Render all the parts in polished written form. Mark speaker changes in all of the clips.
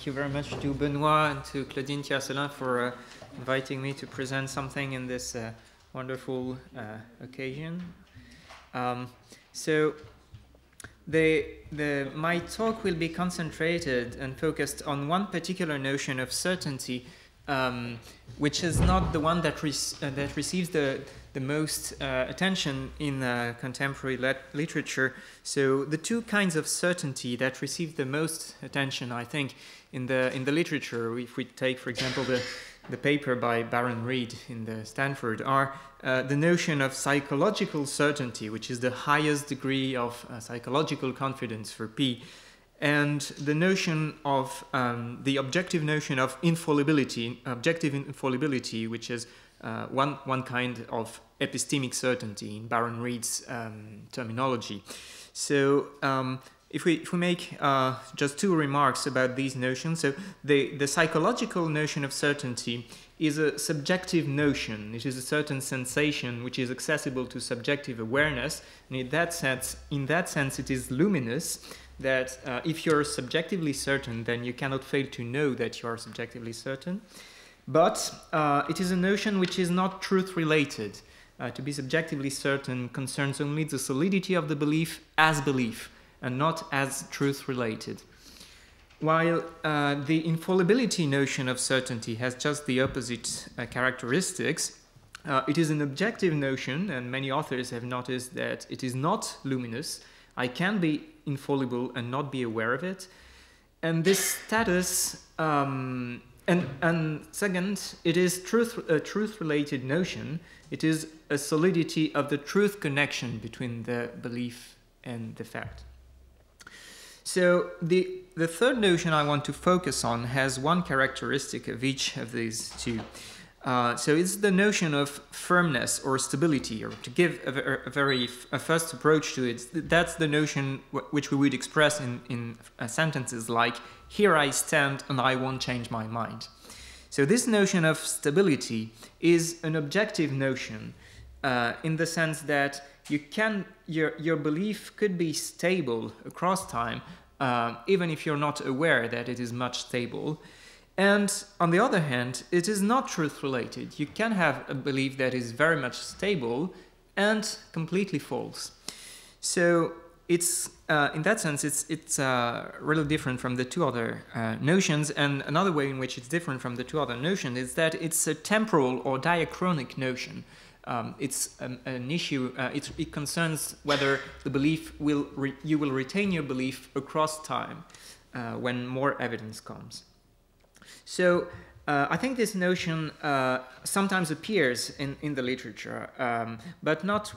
Speaker 1: Thank you very much to Benoit and to Claudine Tiercelin for inviting me to present something in this wonderful occasion. My talk will be concentrated and focused on one particular notion of certainty, which is not the one that receives the most attention in contemporary literature. So the two kinds of certainty that receive the most attention, I think, in the literature, if we take, for example, the paper by Baron Reid in the Stanford, are the notion of psychological certainty, which is the highest degree of psychological confidence for P, and the notion of the objective notion of infallibility, which is one kind of epistemic certainty in Baron Reid's terminology. So if we make just two remarks about these notions, so the psychological notion of certainty is a subjective notion. It is a certain sensation which is accessible to subjective awareness, and in that sense, it is luminous. That if you're subjectively certain, then you cannot fail to know that you are subjectively certain. But it is a notion which is not truth-related. To be subjectively certain concerns only the solidity of the belief as belief, and not as truth-related. While the infallibility notion of certainty has just the opposite characteristics, it is an objective notion, and many authors have noticed that it is not luminous. I can be infallible and not be aware of it. And this status, and second, it is a truth-related notion. It is a solidity of the truth connection between the belief and the fact. So the third notion I want to focus on has one characteristic of each of these two. So it's the notion of firmness or stability, or to give a first approach to it, that's the notion which we would express in sentences like, "Here I stand and I won't change my mind." So this notion of stability is an objective notion in the sense that your belief could be stable across time, even if you're not aware that it is much stable. And on the other hand, it is not truth-related. You can have a belief that is very much stable and completely false. So it's in that sense, it's really different from the two other notions. And another way in which it's different from the two other notions is that it's a temporal or diachronic notion. It's an issue. It concerns whether the belief you will retain your belief across time when more evidence comes. So I think this notion sometimes appears in the literature, but not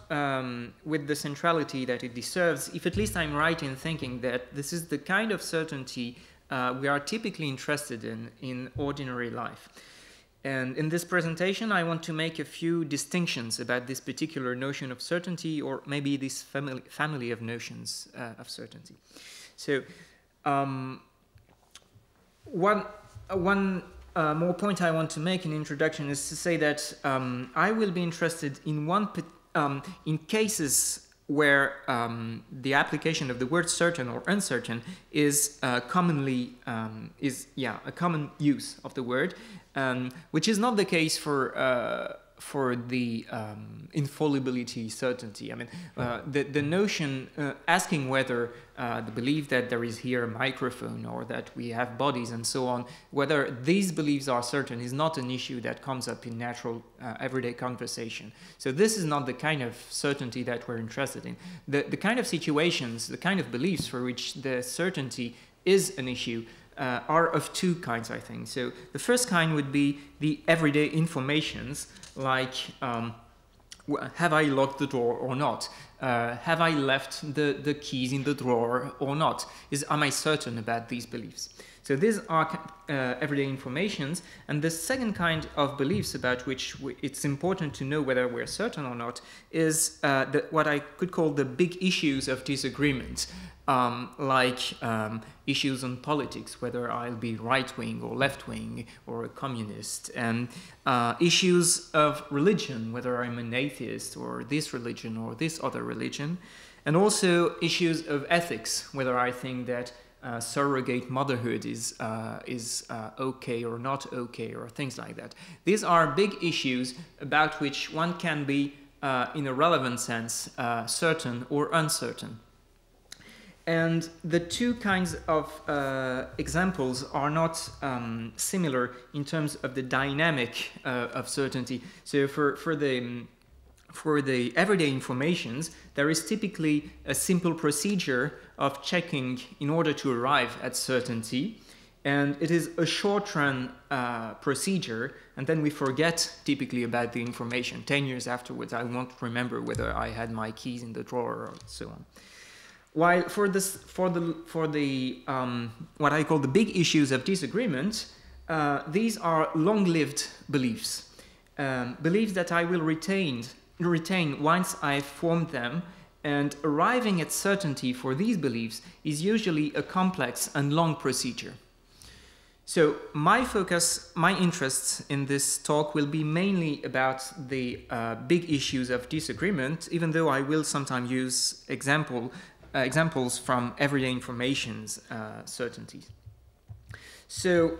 Speaker 1: with the centrality that it deserves, if at least I'm right in thinking that this is the kind of certainty we are typically interested in ordinary life. And in this presentation, I want to make a few distinctions about this particular notion of certainty, or maybe this family of notions of certainty. So one more point I want to make in introduction is to say that I will be interested in in cases where the application of the word certain or uncertain is a common use of the word, which is not the case for the infallibility certainty. I mean, the notion asking whether the belief that there is here a microphone or that we have bodies and so on, whether these beliefs are certain is not an issue that comes up in natural everyday conversation. So this is not the kind of certainty that we're interested in. The kind of situations, the kind of beliefs for which the certainty is an issue are of two kinds, I think. So the first kind would be the everyday informations, like have I locked the door or not? Have I left the keys in the drawer or not? Am I certain about these beliefs? So these are everyday informations. And the second kind of beliefs about which it's important to know whether we're certain or not is what I could call the big issues of disagreement. Like issues on politics, whether I'll be right-wing or left-wing or a communist, and issues of religion, whether I'm an atheist or this religion or this other religion, and also issues of ethics, whether I think that surrogate motherhood is okay or not okay, or things like that. These are big issues about which one can be, in a relevant sense, certain or uncertain. And the two kinds of examples are not similar in terms of the dynamic of certainty. So for the everyday informations, there is typically a simple procedure of checking in order to arrive at certainty. And it is a short-run procedure, and then we forget typically about the information. 10 years afterwards, I won't remember whether I had my keys in the drawer or so on. While for the what I call the big issues of disagreement, these are long-lived beliefs, beliefs that I will retain once I've formed them, and arriving at certainty for these beliefs is usually a complex and long procedure. So my focus, my interests in this talk will be mainly about the big issues of disagreement, even though I will sometimes use examples from everyday information's certainties. So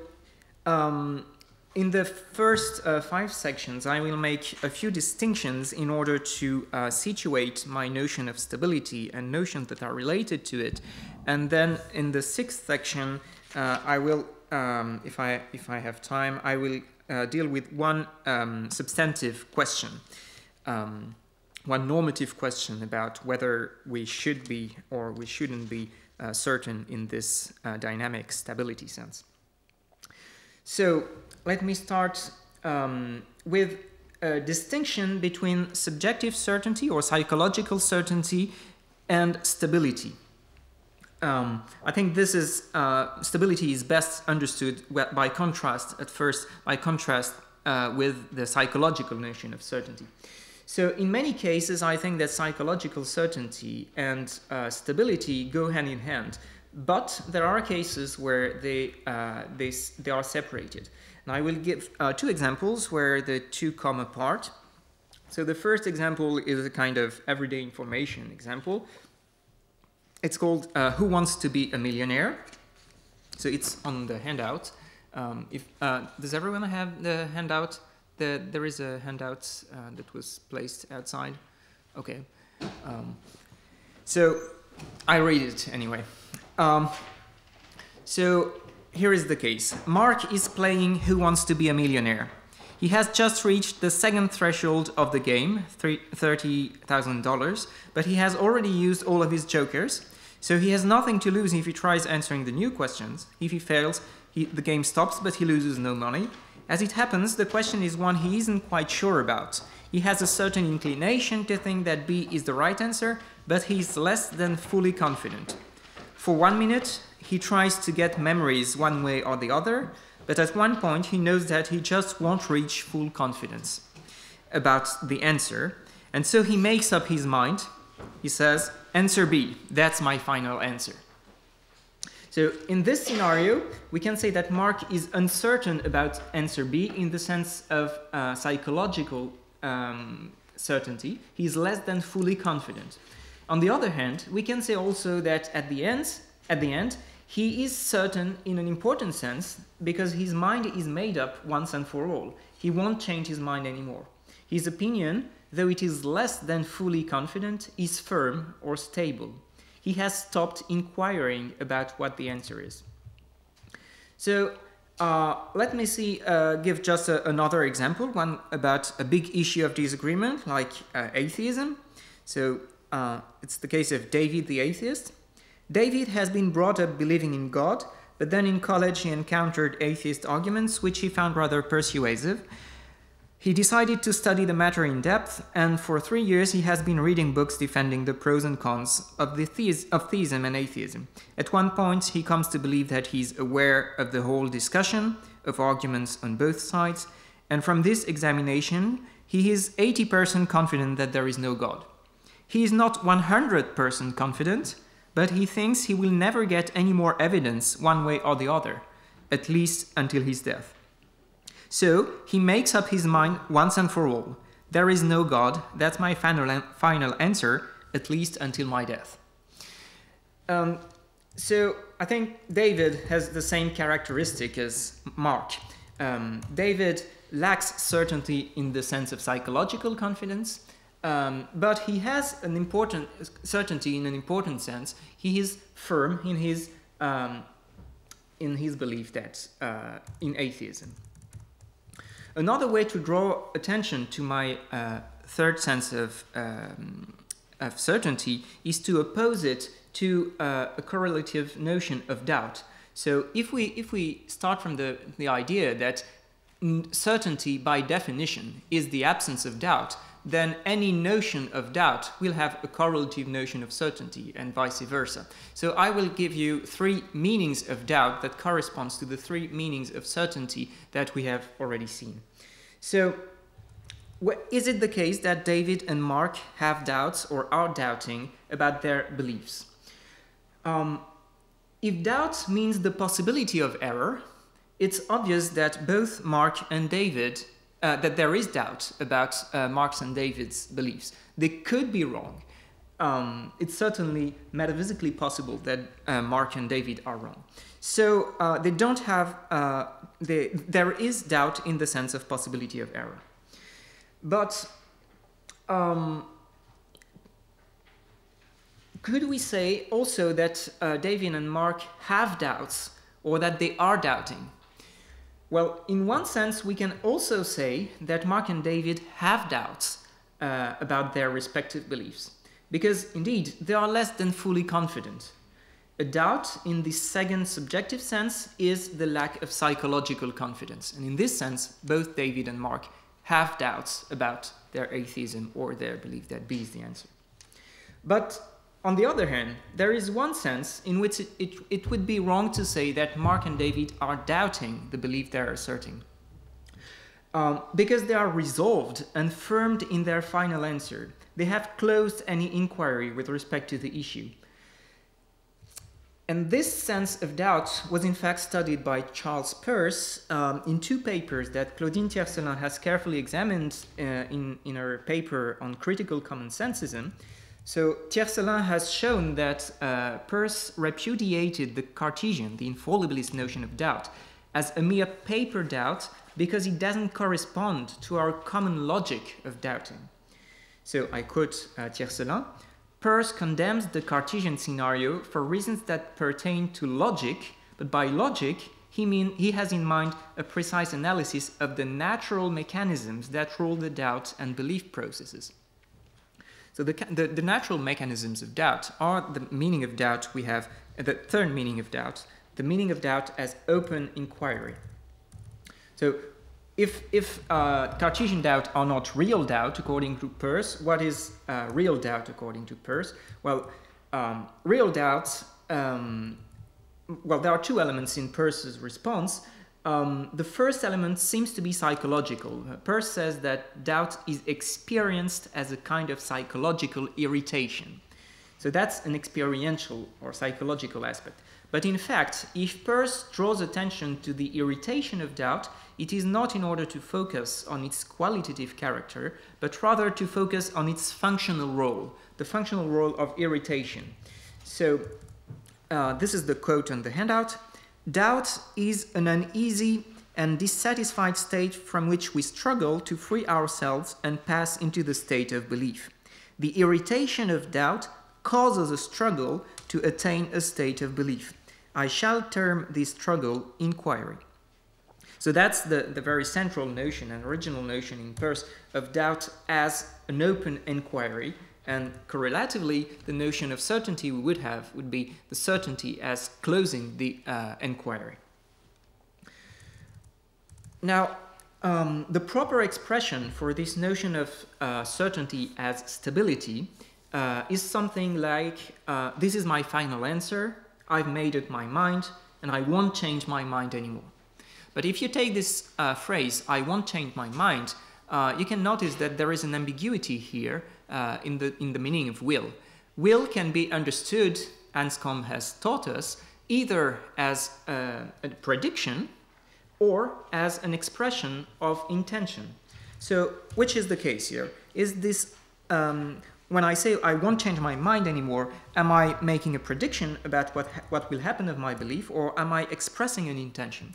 Speaker 1: in the first 5 sections, I will make a few distinctions in order to situate my notion of stability and notions that are related to it. And then in the 6th section, I will, if I have time, I will deal with one substantive question, one normative question about whether we should be or we shouldn't be certain in this dynamic stability sense. So let me start with a distinction between subjective certainty or psychological certainty and stability. I think this is stability is best understood by contrast at first, by contrast with the psychological notion of certainty. So in many cases, I think that psychological certainty and stability go hand in hand, but there are cases where they are separated. And I will give 2 examples where the two come apart. So the first example is a kind of everyday information example. It's called Who Wants to Be a Millionaire? So it's on the handout. Does everyone have the handout? There is a handout that was placed outside. Okay. So I read it anyway. So here is the case. Mark is playing Who Wants to Be a Millionaire. He has just reached the second threshold of the game, $30,000, but he has already used all of his jokers, so he has nothing to lose if he tries answering the new questions. If he fails, the game stops, but he loses no money. As it happens, the question is one he isn't quite sure about. He has a certain inclination to think that B is the right answer, but he's less than fully confident. For 1 minute, he tries to get memories one way or the other, but at one point he knows that he just won't reach full confidence about the answer, and so he makes up his mind. He says, answer B, that's my final answer. So in this scenario, we can say that Mark is uncertain about answer B in the sense of psychological certainty. He is less than fully confident. On the other hand, we can say also that at the end, he is certain in an important sense because his mind is made up once and for all. He won't change his mind anymore. His opinion, though it is less than fully confident, is firm or stable. He has stopped inquiring about what the answer is. So let me give just another example, one about a big issue of disagreement, like atheism. So it's the case of David the atheist. David has been brought up believing in God, but then in college he encountered atheist arguments which he found rather persuasive. He decided to study the matter in depth, and for 3 years he has been reading books defending the pros and cons of theism and atheism. At one point he comes to believe that he's aware of the whole discussion, of arguments on both sides, and from this examination he is 80% confident that there is no God. He is not 100% confident, but he thinks he will never get any more evidence one way or the other, at least until his death. So he makes up his mind once and for all. There is no God, that's my final answer, at least until my death. So I think David has the same characteristic as Mark. David lacks certainty in the sense of psychological confidence, but he has an important certainty in an important sense. He is firm in his belief that in atheism. Another way to draw attention to my third sense of certainty is to oppose it to a correlative notion of doubt. So if we start from the idea that certainty by definition is the absence of doubt, then any notion of doubt will have a correlative notion of certainty and vice versa. So I will give you three meanings of doubt that corresponds to the three meanings of certainty that we have already seen. So is it the case that David and Mark have doubts or are doubting about their beliefs? If doubt means the possibility of error, it's obvious that both Mark and David, that there is doubt about Mark's and David's beliefs. They could be wrong. It's certainly metaphysically possible that Mark and David are wrong. So they don't have, there is doubt in the sense of possibility of error. But could we say also that David and Mark have doubts or that they are doubting? Well, in one sense, we can also say that Mark and David have doubts about their respective beliefs, because indeed they are less than fully confident. A doubt in the second subjective sense is the lack of psychological confidence. And in this sense, both David and Mark have doubts about their atheism or their belief that B is the answer. But on the other hand, there is one sense in which it would be wrong to say that Mark and David are doubting the belief they are asserting. Because they are resolved and firm in their final answer. They have closed any inquiry with respect to the issue. And this sense of doubt was in fact studied by Charles Peirce in two papers that Claudine Tiercelin has carefully examined in her paper on critical commonsensism. So Tiercelin has shown that Peirce repudiated the Cartesian, the infallibilist notion of doubt, as a mere paper doubt because it doesn't correspond to our common logic of doubting. So I quote Tiercelin, Peirce condemns the Cartesian scenario for reasons that pertain to logic, but by logic he has in mind a precise analysis of the natural mechanisms that rule the doubt and belief processes. So the natural mechanisms of doubt are the meaning of doubt we have, the third meaning of doubt, the meaning of doubt as open inquiry. So if Cartesian doubt are not real doubt according to Peirce, what is real doubt according to Peirce? Well, real doubt, well, there are two elements in Peirce's response. The first element seems to be psychological. Peirce says that doubt is experienced as a kind of psychological irritation. So that's an experiential or psychological aspect. But in fact, if Peirce draws attention to the irritation of doubt, it is not in order to focus on its qualitative character, but rather to focus on its functional role, the functional role of irritation. So this is the quote on the handout. Doubt is an uneasy and dissatisfied state from which we struggle to free ourselves and pass into the state of belief. The irritation of doubt causes a struggle to attain a state of belief. I shall term this struggle inquiry. So that's the very central notion and original notion in Peirce of doubt as an open inquiry, and correlatively the notion of certainty we would have would be the certainty as closing the inquiry. Now, the proper expression for this notion of certainty as stability is something like, this is my final answer, I've made up my mind, and I won't change my mind anymore. But if you take this phrase, I won't change my mind, you can notice that there is an ambiguity here in the meaning of will. Will can be understood, Anscombe has taught us, either as a prediction or as an expression of intention. So which is the case here? Is this when I say I won't change my mind anymore, am I making a prediction about what will happen of my belief, or am I expressing an intention?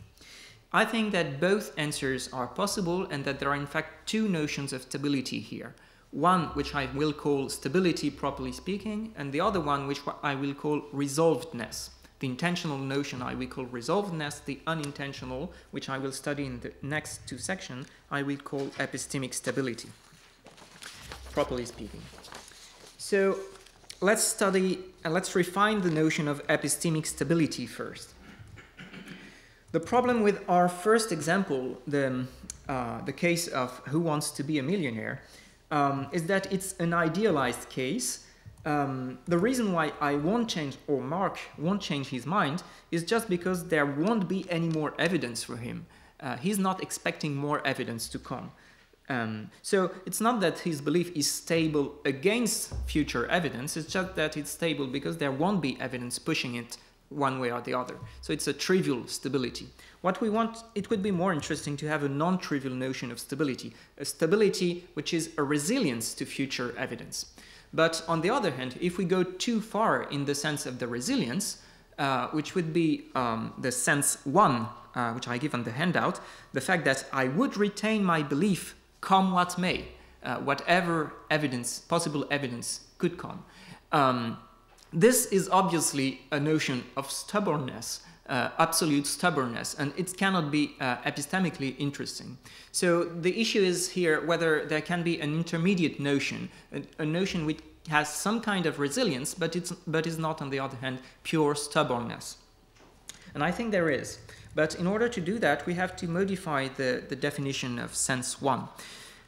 Speaker 1: I think that both answers are possible, and that there are in fact two notions of stability here. One which I will call stability properly speaking, and the other one which I will call resolvedness. The intentional notion I will call resolvedness, the unintentional, which I will study in the next two sections, I will call epistemic stability, properly speaking. So let's refine the notion of epistemic stability first. The problem with our first example, the case of Who Wants to Be a Millionaire, is that it's an idealized case. The reason why I won't change, or Mark won't change his mind, is just because there won't be any more evidence for him. He's not expecting more evidence to come. So it's not that his belief is stable against future evidence, it's just that it's stable because there won't be evidence pushing it one way or the other. So it's a trivial stability. What we want, it would be more interesting to have a non-trivial notion of stability, a stability which is a resilience to future evidence. But on the other hand, if we go too far in the sense of the resilience, which would be the sense 1, which I give on the handout, the fact that I would retain my belief come what may, whatever evidence, possible evidence could come. This is obviously a notion of stubbornness, absolute stubbornness, and it cannot be epistemically interesting. So the issue is here whether there can be an intermediate notion, a notion which has some kind of resilience, but is not, on the other hand, pure stubbornness. And I think there is. But in order to do that, we have to modify the definition of sense 1.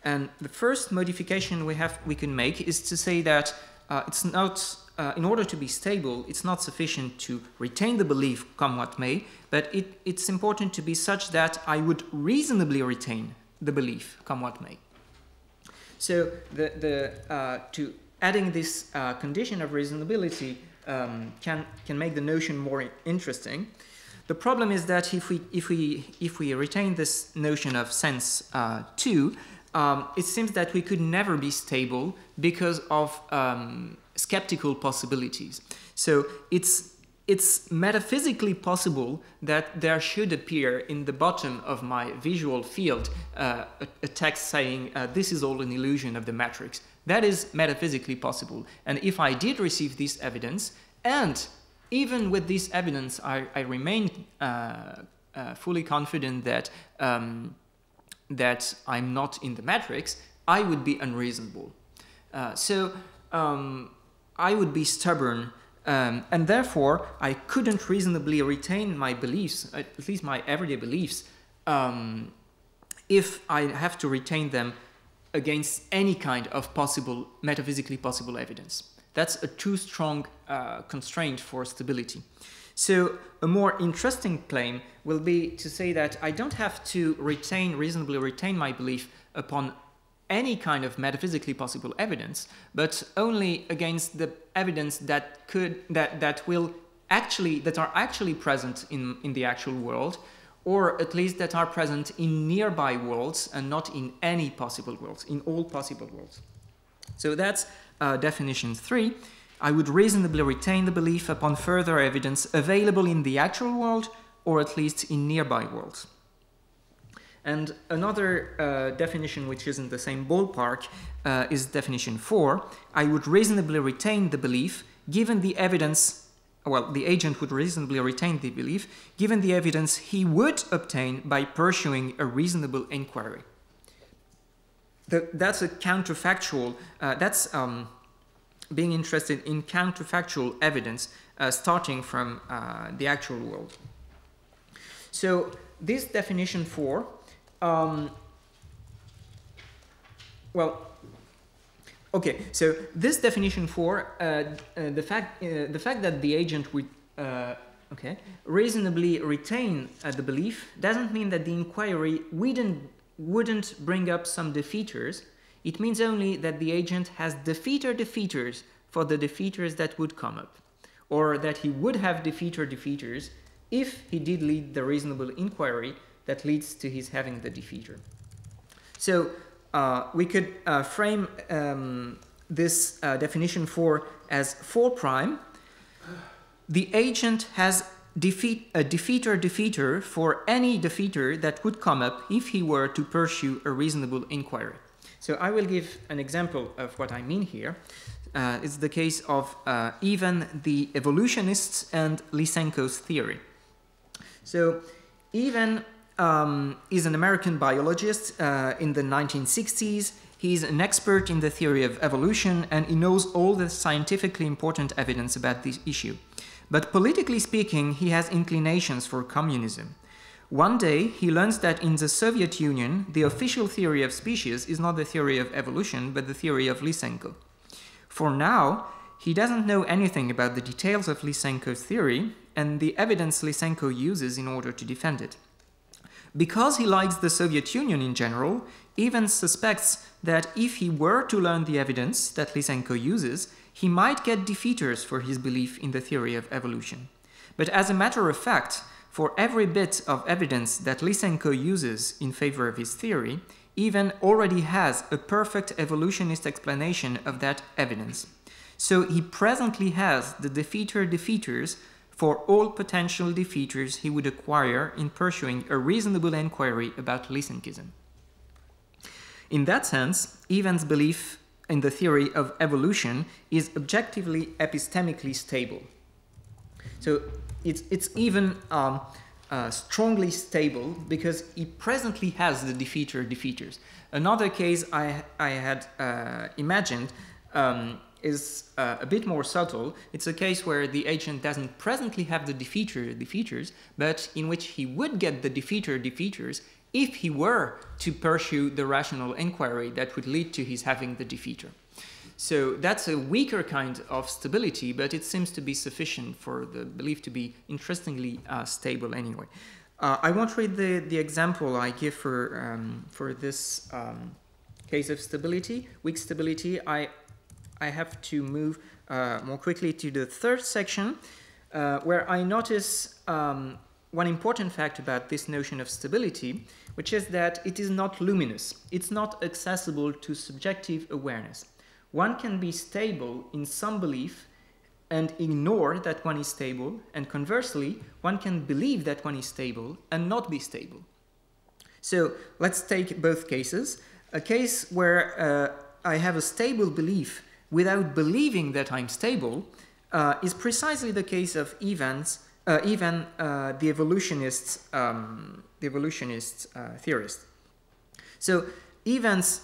Speaker 1: And the first modification we can make is to say that it's not, in order to be stable, it's not sufficient to retain the belief come what may, but it's important to be such that I would reasonably retain the belief come what may. So to adding this condition of reasonability can make the notion more interesting. The problem is that if we retain this notion of sense 2, it seems that we could never be stable because of skeptical possibilities. So it's metaphysically possible that there should appear in the bottom of my visual field a text saying this is all an illusion of the matrix. That is metaphysically possible. And if I did receive this evidence, and even with this evidence I remain fully confident that that I'm not in the matrix, I would be unreasonable. So I would be stubborn, and therefore I couldn't reasonably retain my beliefs, at least my everyday beliefs, if I have to retain them against any kind of possible, metaphysically possible evidence. That's a too strong constraint for stability. So a more interesting claim will be to say that I don't have to reasonably retain my belief upon any kind of metaphysically possible evidence, but only against the evidence that are actually present in the actual world, or at least that are present in nearby worlds and not in any possible worlds, in all possible worlds. So that's definition 3. I would reasonably retain the belief upon further evidence available in the actual world, or at least in nearby worlds. And another definition which is in the same ballpark is definition 4. I would reasonably retain the belief given the evidence, well, the agent would reasonably retain the belief given the evidence he would obtain by pursuing a reasonable inquiry. That's a counterfactual, that's being interested in counterfactual evidence starting from the actual world. So this definition 4, well, okay, so this definition 4, the fact that the agent would reasonably retain the belief doesn't mean that the inquiry wouldn't bring up some defeaters. It means only that the agent has defeaters for the defeaters that would come up, or that he would have defeaters if he did lead the reasonable inquiry that leads to his having the defeater. So we could frame this definition 4 as 4 prime, the agent has a defeater for any defeater that would come up if he were to pursue a reasonable inquiry. So I will give an example of what I mean here. It's the case of even the evolutionists and Lysenko's theory. So Even is an American biologist in the 1960s. He's an expert in the theory of evolution, and he knows all the scientifically important evidence about this issue. But politically speaking, he has inclinations for communism. One day, he learns that in the Soviet Union, the official theory of species is not the theory of evolution, but the theory of Lysenko. For now, he doesn't know anything about the details of Lysenko's theory and the evidence Lysenko uses in order to defend it. Because he likes the Soviet Union in general, Evans suspects that if he were to learn the evidence that Lysenko uses, he might get defeaters for his belief in the theory of evolution. But as a matter of fact, for every bit of evidence that Lysenko uses in favor of his theory, Evans already has a perfect evolutionist explanation of that evidence. So he presently has the defeaters for all potential defeaters he would acquire in pursuing a reasonable inquiry about Lysenkism. In that sense, Evans' belief in the theory of evolution is objectively epistemically stable. So it's even strongly stable because he presently has the defeaters. Another case I had imagined is a bit more subtle. It's a case where the agent doesn't presently have the defeaters, but in which he would get the defeaters if he were to pursue the rational inquiry that would lead to his having the defeater. So that's a weaker kind of stability, but it seems to be sufficient for the belief to be interestingly stable anyway. I won't read the example I give for this case of stability, weak stability. I have to move more quickly to the third section, where I notice one important fact about this notion of stability, which is that it is not luminous. It's not accessible to subjective awareness. One can be stable in some belief and ignore that one is stable, and conversely, one can believe that one is stable and not be stable. So let's take both cases. A case where I have a stable belief without believing that I'm stable is precisely the case of Evans, the evolutionist theorist. So Evans'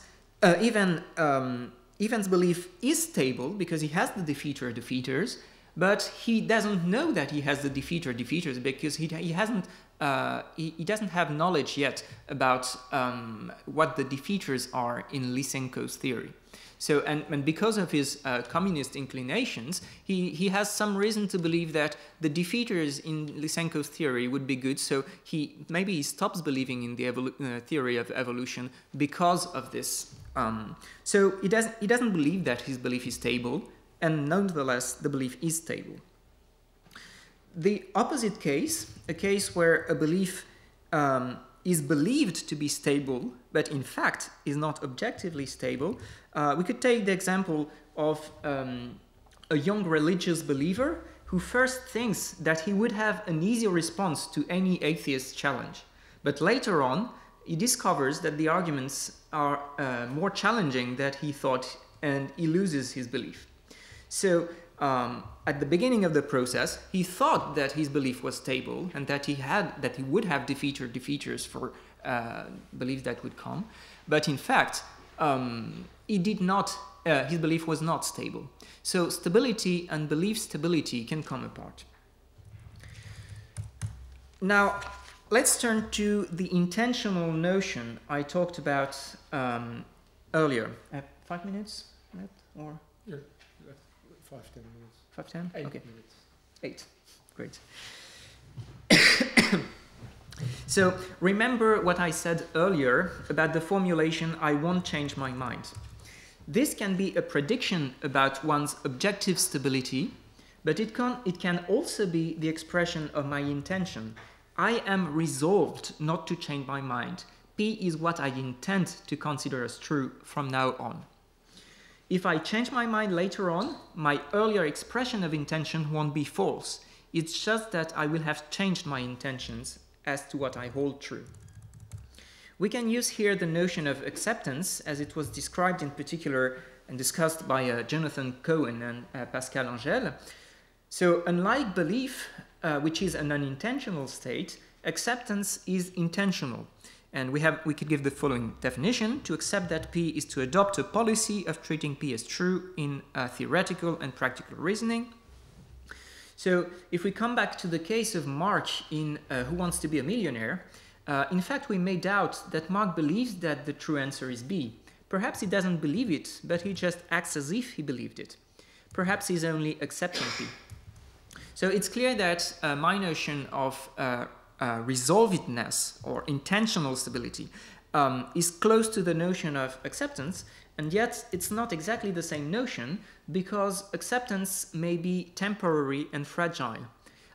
Speaker 1: belief is stable because he has the defeaters, but he doesn't know that he has the defeaters because he doesn't have knowledge yet about what the defeaters are in Lysenko's theory. So, and because of his communist inclinations, he has some reason to believe that the defeaters in Lysenko's theory would be good, so maybe he stops believing in the theory of evolution because of this. So he doesn't believe that his belief is stable, and nonetheless the belief is stable. The opposite case, a case where a belief is believed to be stable, but in fact is not objectively stable, we could take the example of a young religious believer who first thinks that he would have an easy response to any atheist challenge, but later on he discovers that the arguments are more challenging than he thought, and he loses his belief. So at the beginning of the process, he thought that his belief was stable and that he would have defeaters for beliefs that would come, but in fact, he did not. His belief was not stable. So stability and belief stability can come apart. Now, let's turn to the intentional notion I talked about earlier. 5 minutes left, or?
Speaker 2: Yeah, 5-10 minutes.
Speaker 1: 5-10?
Speaker 2: 8
Speaker 1: okay.
Speaker 2: minutes.
Speaker 1: 8. Great. So remember what I said earlier about the formulation, I won't change my mind. This can be a prediction about one's objective stability, but it can also be the expression of my intention. I am resolved not to change my mind. P is what I intend to consider as true from now on. If I change my mind later on, my earlier expression of intention won't be false. It's just that I will have changed my intentions as to what I hold true. We can use here the notion of acceptance as it was described in particular and discussed by Jonathan Cohen and Pascal Engel. So unlike belief, which is an unintentional state, acceptance is intentional. And we could give the following definition. To accept that P is to adopt a policy of treating P as true in theoretical and practical reasoning. So if we come back to the case of Mark in Who Wants to Be a Millionaire, in fact we may doubt that Mark believes that the true answer is B. Perhaps he doesn't believe it, but he just acts as if he believed it. Perhaps he's only accepting P. So it's clear that my notion of resolvedness or intentional stability is close to the notion of acceptance, and yet it's not exactly the same notion because acceptance may be temporary and fragile.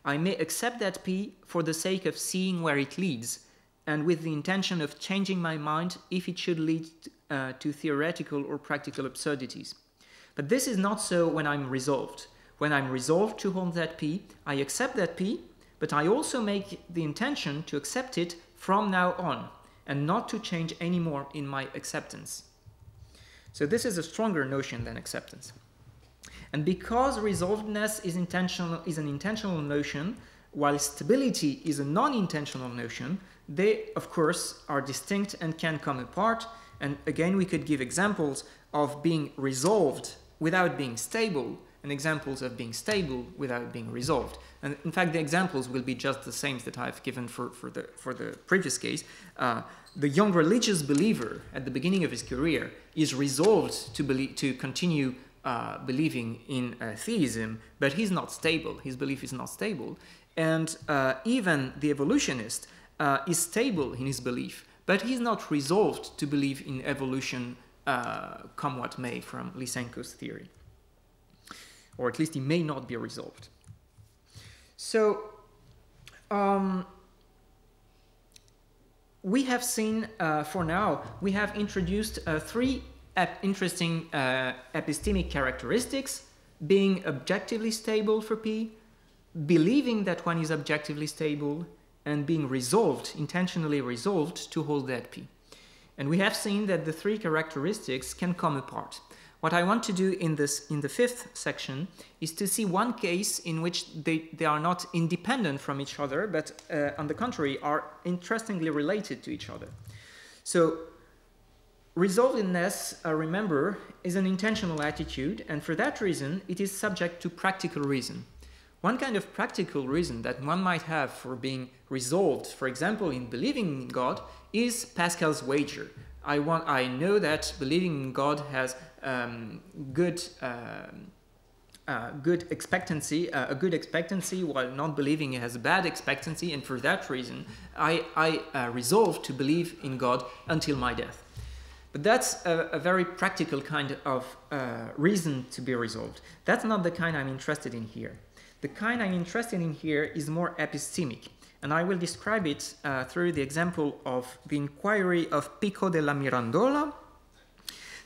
Speaker 1: I may accept that P for the sake of seeing where it leads and with the intention of changing my mind if it should lead to theoretical or practical absurdities. But this is not so when I'm resolved. When I'm resolved to hold that P, I accept that P, but I also make the intention to accept it from now on and not to change any more in my acceptance. So this is a stronger notion than acceptance. And because resolvedness is an intentional notion, while stability is a non-intentional notion, they, of course, are distinct and can come apart. And again, we could give examples of being resolved without being stable, and examples of being stable without being resolved. And in fact, the examples will be just the same that I've given for the previous case. The young religious believer at the beginning of his career is resolved to continue believing in theism, but he's not stable. His belief is not stable. And even the evolutionist is stable in his belief, but he's not resolved to believe in evolution come what may from Lysenko's theory. Or at least he may not be resolved. So we have seen, for now, we have introduced three interesting epistemic characteristics: being objectively stable for P, believing that one is objectively stable, and being resolved, intentionally resolved to hold that P. And we have seen that the three characteristics can come apart. What I want to do in the fifth section is to see one case in which they are not independent from each other, but on the contrary are interestingly related to each other. So resolvedness, remember, is an intentional attitude, and for that reason it is subject to practical reason. One kind of practical reason that one might have for being resolved, for example, in believing in God, is Pascal's wager. I know that believing in God has good expectancy, a good expectancy, while not believing it has a bad expectancy, and for that reason I resolve to believe in God until my death. But that's a very practical kind of reason to be resolved. That's not the kind I'm interested in here. The kind I'm interested in here is more epistemic, and I will describe it through the example of the inquiry of Pico della Mirandola.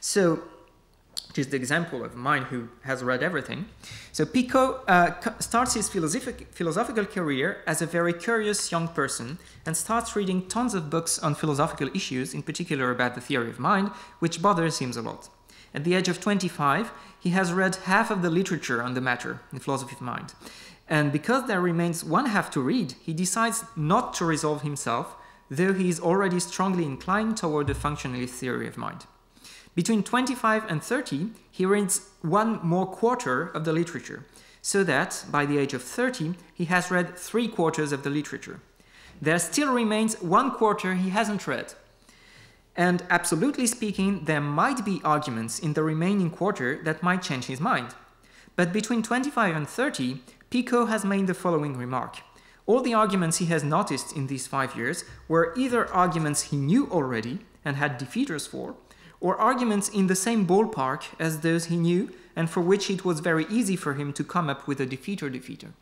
Speaker 1: So, which is the example of mine who has read everything. So Pico starts his philosophical career as a very curious young person and starts reading tons of books on philosophical issues, in particular about the theory of mind, which bothers him a lot. At the age of 25, he has read half of the literature on the matter in philosophy of mind. And because there remains one half to read, he decides not to resolve himself, though he is already strongly inclined toward the functionalist theory of mind. Between 25 and 30, he reads one more quarter of the literature, so that, by the age of 30, he has read 3/4 of the literature. There still remains 1/4 he hasn't read. And absolutely speaking, there might be arguments in the remaining quarter that might change his mind. But between 25 and 30, Pico has made the following remark. All the arguments he has noticed in these 5 years were either arguments he knew already and had defeaters for, or arguments in the same ballpark as those he knew and for which it was very easy for him to come up with a defeater.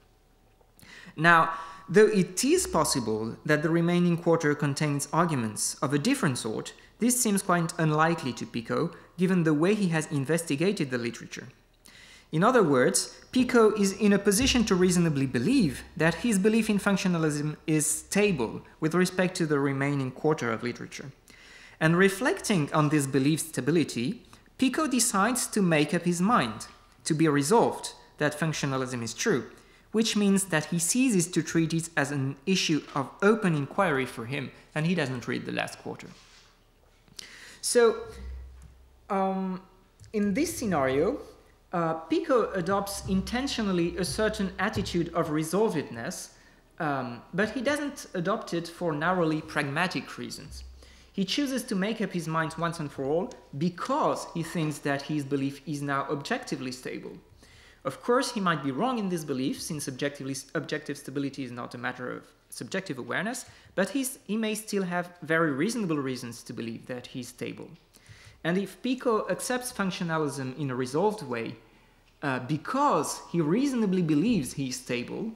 Speaker 1: Now, though it is possible that the remaining quarter contains arguments of a different sort, this seems quite unlikely to Pico, given the way he has investigated the literature. In other words, Pico is in a position to reasonably believe that his belief in functionalism is stable with respect to the remaining quarter of literature. And reflecting on this belief stability, Pico decides to make up his mind, to be resolved that functionalism is true, which means that he ceases to treat it as an issue of open inquiry for him, and he doesn't read the last quarter. So, in this scenario, Pico adopts intentionally a certain attitude of resolvedness, but he doesn't adopt it for narrowly pragmatic reasons. He chooses to make up his mind once and for all because he thinks that his belief is now objectively stable. Of course, he might be wrong in this belief, since objective stability is not a matter of subjective awareness, but he may still have very reasonable reasons to believe that he's stable. And if Pico accepts functionalism in a resolved way because he reasonably believes he is stable,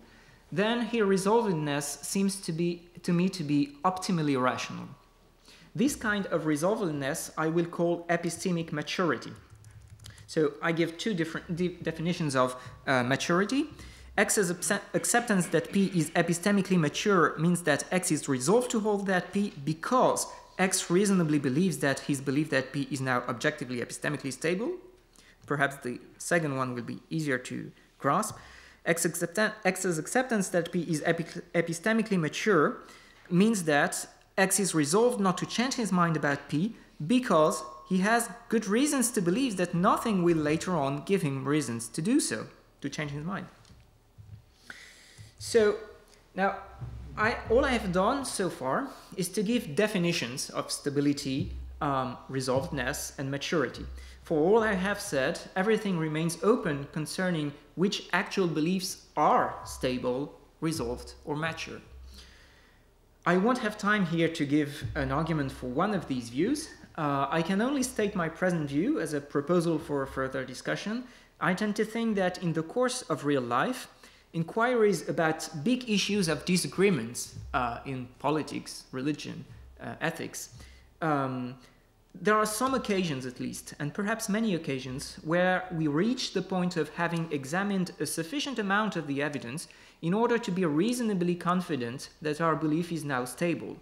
Speaker 1: then his resolvedness seems to me to be optimally rational. This kind of resolvedness I will call epistemic maturity. So I give two different definitions of maturity. X's acceptance that P is epistemically mature means that X is resolved to hold that P because X reasonably believes that his belief that P is now objectively epistemically stable. Perhaps the second one will be easier to grasp. X's acceptance that P is epistemically mature means that X is resolved not to change his mind about P because he has good reasons to believe that nothing will later on give him reasons to do so, to change his mind. So now, all I have done so far is to give definitions of stability, resolvedness, and maturity. For all I have said, everything remains open concerning which actual beliefs are stable, resolved, or mature. I won't have time here to give an argument for one of these views. I can only state my present view as a proposal for further discussion. I tend to think that in the course of real life, inquiries about big issues of disagreements in politics, religion, ethics, there are some occasions at least, and perhaps many occasions, where we reach the point of having examined a sufficient amount of the evidence in order to be reasonably confident that our belief is now stable.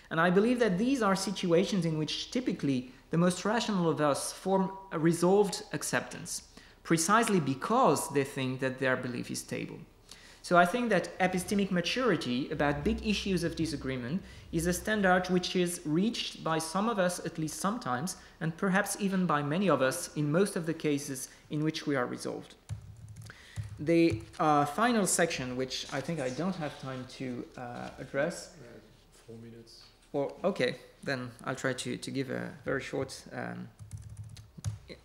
Speaker 1: And I believe that these are situations in which typically the most rational of us form a resolved acceptance, precisely because they think that their belief is stable. So I think that epistemic maturity about big issues of disagreement is a standard which is reached by some of us at least sometimes, and perhaps even by many of us in most of the cases in which we are resolved. The final section, which I think I don't have time to address.
Speaker 2: 4 minutes.
Speaker 1: Well, okay, then I'll try to give a very short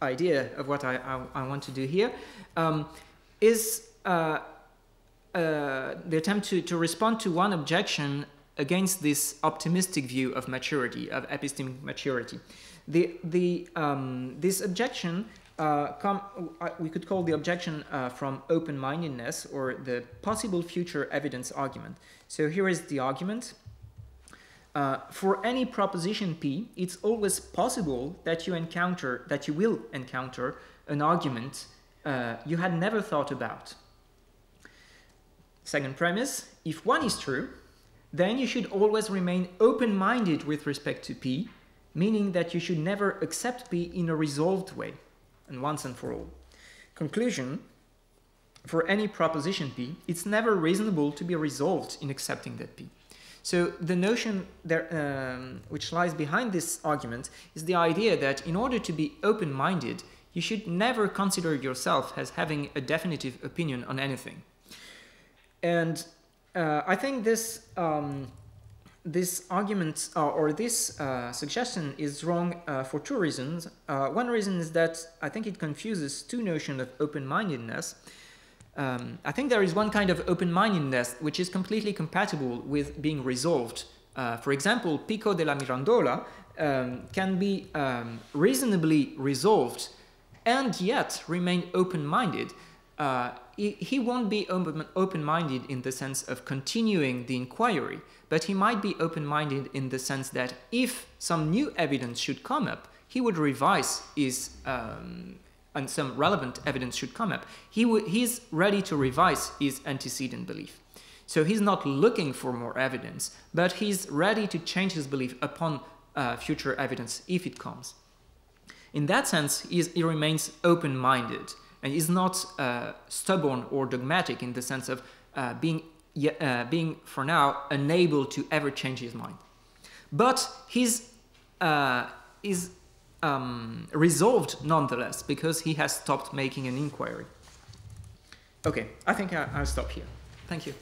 Speaker 1: idea of what I want to do here. The attempt to respond to one objection against this optimistic view of maturity, of epistemic maturity. This objection, we could call the objection from open-mindedness, or the possible future evidence argument. So here is the argument. For any proposition P, it's always possible that you will encounter an argument you had never thought about. Second premise, if one is true, then you should always remain open-minded with respect to P, meaning that you should never accept P in a resolved way, and once and for all. Conclusion, for any proposition P, it's never reasonable to be resolved in accepting that P. So the notion there, which lies behind this argument is the idea that in order to be open-minded, you should never consider yourself as having a definitive opinion on anything. And I think this argument or this suggestion is wrong for two reasons. One reason is that I think it confuses two notions of open-mindedness. I think there is one kind of open-mindedness which is completely compatible with being resolved. For example, Pico della Mirandola can be reasonably resolved and yet remain open-minded. He won't be open-minded in the sense of continuing the inquiry, but he might be open-minded in the sense that if some new evidence should come up, he would revise his, and some relevant evidence should come up, he's ready to revise his antecedent belief. So he's not looking for more evidence, but he's ready to change his belief upon future evidence if it comes. In that sense, he remains open-minded, and is not stubborn or dogmatic in the sense of being, for now, unable to ever change his mind. But he's resolved nonetheless, because he has stopped making an inquiry. Okay, I think I'll stop here. Thank you.